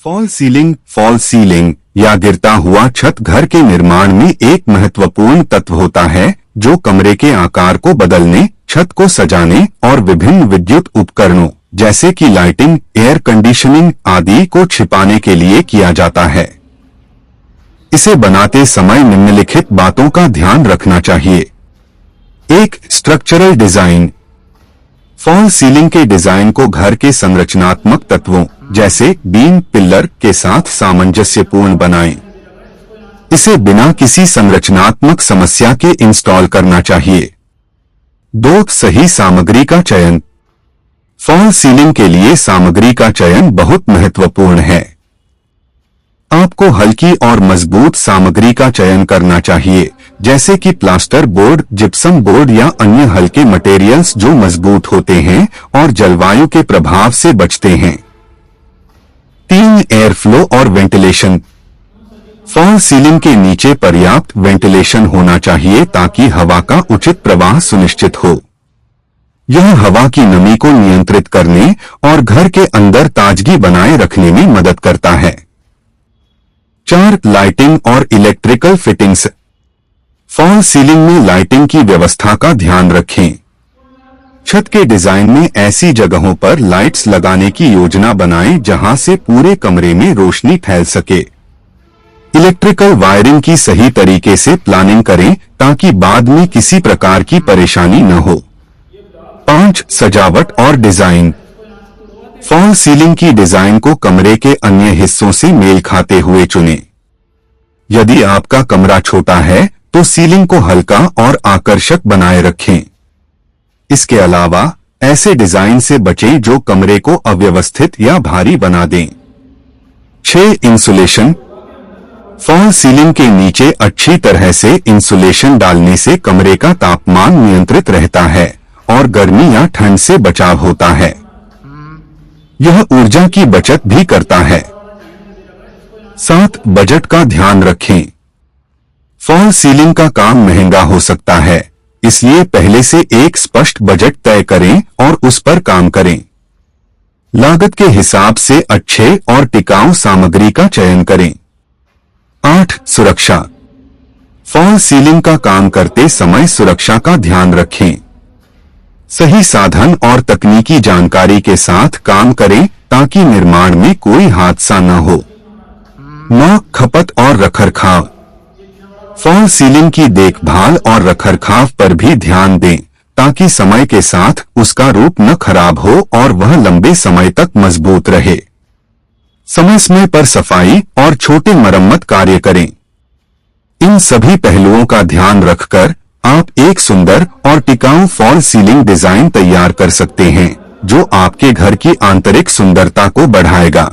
Fall ceiling या गिरता हुआ छत घर के निर्माण में एक महत्वपूर्ण तत्व होता है जो कमरे के आकार को बदलने, छत को सजाने और विभिन्न विद्युत उपकरणों जैसे कि लाइटिंग, एयर कंडीशनिंग आदि को छिपाने के लिए किया जाता है। इसे बनाते समय निम्नलिखित बातों का ध्यान रखना चाहिए। 1. Structural design. फॉल सीलिंग के डिजाइन को घर के संरचनात्मक तत्वों जैसे बीम, पिल्लर के साथ सामंजस्यपूर्ण बनाएं। इसे बिना किसी संरचनात्मक समस्या के इंस्टॉल करना चाहिए। 2. सही सामग्री का चयन। फॉल सीलिंग के लिए सामग्री का चयन बहुत महत्वपूर्ण है। आपको हल्की और मजबूत सामग्री का चयन करना चाहिए, जैसे कि प्लास्टर बोर्ड, जिप्सम बोर्ड या अन्य हल्के मटेरियल्स जो मजबूत होते हैं और जलवायु के प्रभाव से बचते हैं। 3. एयर फ्लो और वेंटिलेशन। फॉल सीलिंग के नीचे पर्याप्त वेंटिलेशन होना चाहिए ताकि हवा का उचित प्रवाह सुनिश्चित हो। यह हवा की नमी को नियंत्रित करने और घर के अंदर ताजगी बनाए रखने में मदद करता है। 4. लाइटिंग और इलेक्ट्रिकल फिटिंग्स। फॉल सीलिंग में लाइटिंग की व्यवस्था का ध्यान रखें। छत के डिजाइन में ऐसी जगहों पर लाइट्स लगाने की योजना बनाएं जहां से पूरे कमरे में रोशनी फैल सके। इलेक्ट्रिकल वायरिंग की सही तरीके से प्लानिंग करें ताकि बाद में किसी प्रकार की परेशानी न हो। 5. सजावट और डिजाइन। फॉल सीलिंग की डिजाइन को कमरे के अन्य हिस्सों से मेल खाते हुए चुनें। यदि आपका कमरा छोटा है तो सीलिंग को हल्का और आकर्षक बनाए रखें। इसके अलावा ऐसे डिजाइन से बचें जो कमरे को अव्यवस्थित या भारी बना दें। 6. इंसुलेशन। फॉल सीलिंग के नीचे अच्छी तरह से इंसुलेशन डालने से कमरे का तापमान नियंत्रित रहता है और गर्मी या ठंड से बचाव होता है। यह ऊर्जा की बचत भी करता है। 7. बजट का ध्यान रखें। फॉल सीलिंग का काम महंगा हो सकता है, इसलिए पहले से एक स्पष्ट बजट तय करें और उस पर काम करें। लागत के हिसाब से अच्छे और टिकाऊ सामग्री का चयन करें। 8. सुरक्षा। फॉल सीलिंग का काम करते समय सुरक्षा का ध्यान रखें। सही साधन और तकनीकी जानकारी के साथ काम करें ताकि निर्माण में कोई हादसा न हो। 9. खपत और रखरखाव। फॉल सीलिंग की देखभाल और रखरखाव पर भी ध्यान दें ताकि समय के साथ उसका रूप न खराब हो और वह लंबे समय तक मजबूत रहे। समय समय पर सफाई और छोटे मरम्मत कार्य करें। इन सभी पहलुओं का ध्यान रखकर आप एक सुंदर और टिकाऊ फॉल सीलिंग डिजाइन तैयार कर सकते हैं जो आपके घर की आंतरिक सुंदरता को बढ़ाएगा।